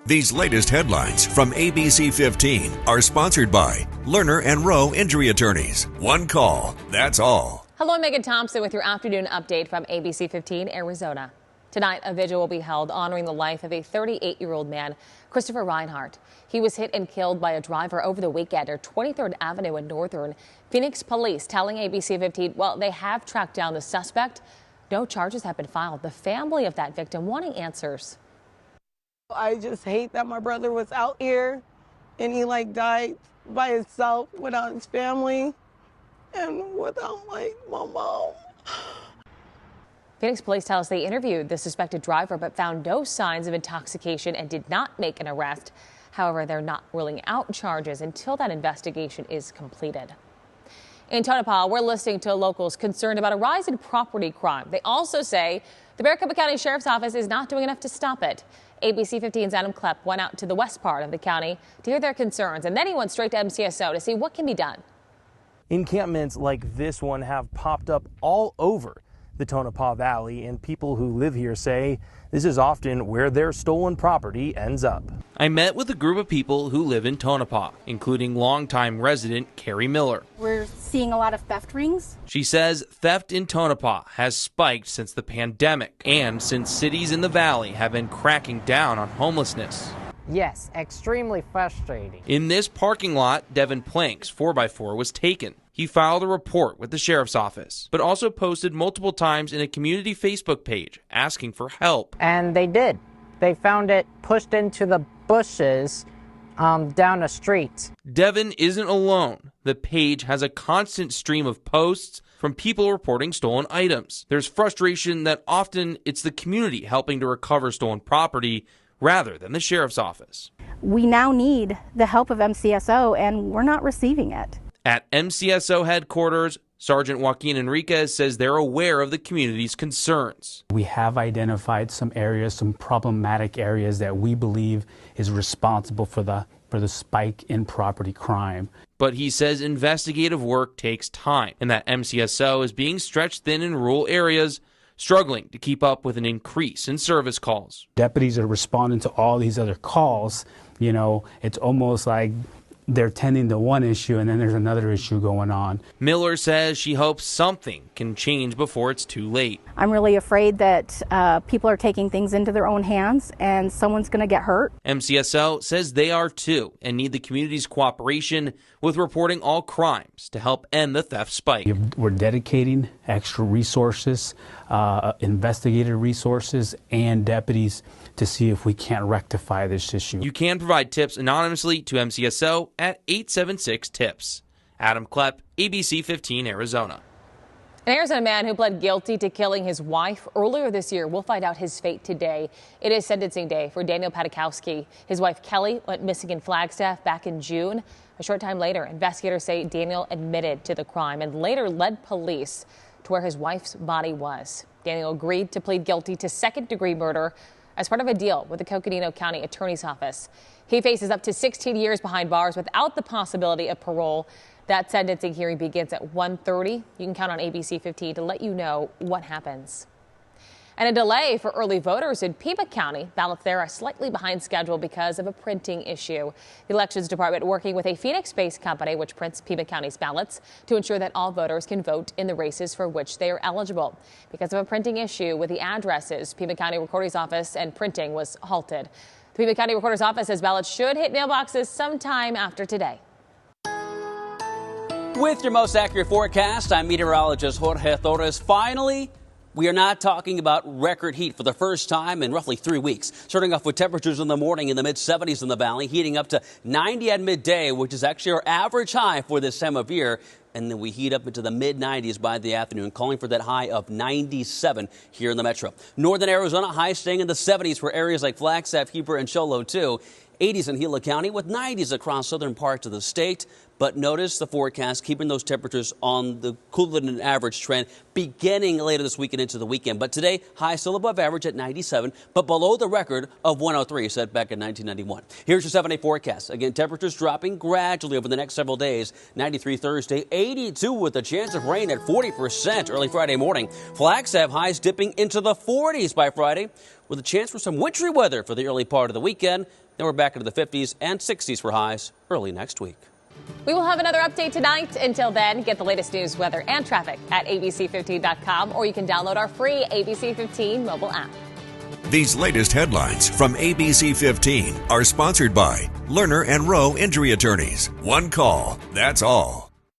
These latest headlines from ABC15 are sponsored by Lerner and Rowe Injury Attorneys. One call, that's all. Hello, I'm Megan Thompson with your afternoon update from ABC15 Arizona. Tonight, a vigil will be held honoring the life of a 38-year-old man, Christopher Reinhardt. He was hit and killed by a driver over the weekend at 23rd Avenue in Northern. Phoenix police telling ABC15, well, they have tracked down the suspect. No charges have been filed. The family of that victim wanting answers. I just hate that my brother was out here and he died by himself without his family and without my mom. Phoenix police tell us they interviewed the suspected driver but found no signs of intoxication and did not make an arrest. However, they're not ruling out charges until that investigation is completed. In Tonopah, we're listening to locals concerned about a rise in property crime. They also say the Pima County Sheriff's Office is not doing enough to stop it. ABC15's Adam Klepp went out to the west part of the county to hear their concerns, and then he went straight to MCSO to see what can be done. Encampments like this one have popped up all over the Tonopah Valley, and people who live here say this is often where their stolen property ends up. I met with a group of people who live in Tonopah, including longtime resident Carrie Miller. We're seeing a lot of theft rings. She says theft in Tonopah has spiked since the pandemic and since cities in the valley have been cracking down on homelessness. Yes, extremely frustrating. In this parking lot, Devin Plank's 4x4 was taken. He filed a report with the sheriff's office, but also posted multiple times in a community Facebook page asking for help. And they did. They found it pushed into the bushes down the street. Devin isn't alone. The page has a constant stream of posts from people reporting stolen items. There's frustration that often it's the community helping to recover stolen property rather than the sheriff's office. We now need the help of MCSO, and we're not receiving it. At MCSO headquarters, Sergeant Joaquin Enriquez says they're aware of the community's concerns. We have identified some areas, some problematic areas that we believe is responsible for the spike in property crime. But he says investigative work takes time and that MCSO is being stretched thin in rural areas, struggling to keep up with an increase in service calls. Deputies are responding to all these other calls. You know, it's almost like they're tending to one issue and then there's another issue going on. Miller says she hopes something can change before it's too late. I'm really afraid that people are taking things into their own hands and someone's going to get hurt. MCSO says they are too and need the community's cooperation with reporting all crimes to help end the theft spike. We're dedicating extra resources, investigative resources, and deputies to see if we can't rectify this issue. You can provide tips anonymously to MCSO at 876-TIPS. Adam Klepp, ABC15 Arizona. An Arizona man who pled guilty to killing his wife earlier this year will find out his fate today. It is sentencing day for Daniel Patakowski. His wife Kelly went missing in Flagstaff back in June. A short time later, investigators say Daniel admitted to the crime and later led police to where his wife's body was. Daniel agreed to plead guilty to second-degree murder as part of a deal with the Coconino County Attorney's Office. He faces up to 16 years behind bars without the possibility of parole. That sentencing hearing begins at 1:30. You can count on ABC15 to let you know what happens. And a delay for early voters in Pima County. Ballots there are slightly behind schedule because of a printing issue. The Elections Department working with a Phoenix-based company which prints Pima County's ballots to ensure that all voters can vote in the races for which they are eligible. Because of a printing issue with the addresses, Pima County Recorder's Office and printing was halted. The Pima County Recorder's Office says ballots should hit mailboxes sometime after today. With your most accurate forecast, I'm meteorologist Jorge Torres. Finally, we are not talking about record heat for the first time in roughly 3 weeks. Starting off with temperatures in the morning in the mid-70s in the valley, heating up to 90 at midday, which is actually our average high for this time of year. And then we heat up into the mid-90s by the afternoon, calling for that high of 97 here in the metro. Northern Arizona, high staying in the 70s for areas like Flagstaff, Heber, and Show Low, too. 80s in Gila County with 90s across southern parts of the state. But notice the forecast keeping those temperatures on the cooler than average trend beginning later this weekend into the weekend. But today, high still above average at 97, but below the record of 103 set back in 1991. Here's your 7-day forecast. Again, temperatures dropping gradually over the next several days. 93 Thursday, 82 with a chance of rain at 40% early Friday morning. Flagstaff highs dipping into the 40s by Friday with a chance for some wintry weather for the early part of the weekend. Then we're back into the 50s and 60s for highs early next week. We will have another update tonight. Until then, get the latest news, weather, and traffic at abc15.com, or you can download our free ABC 15 mobile app. These latest headlines from ABC 15 are sponsored by Lerner and Rowe Injury Attorneys. One call, that's all.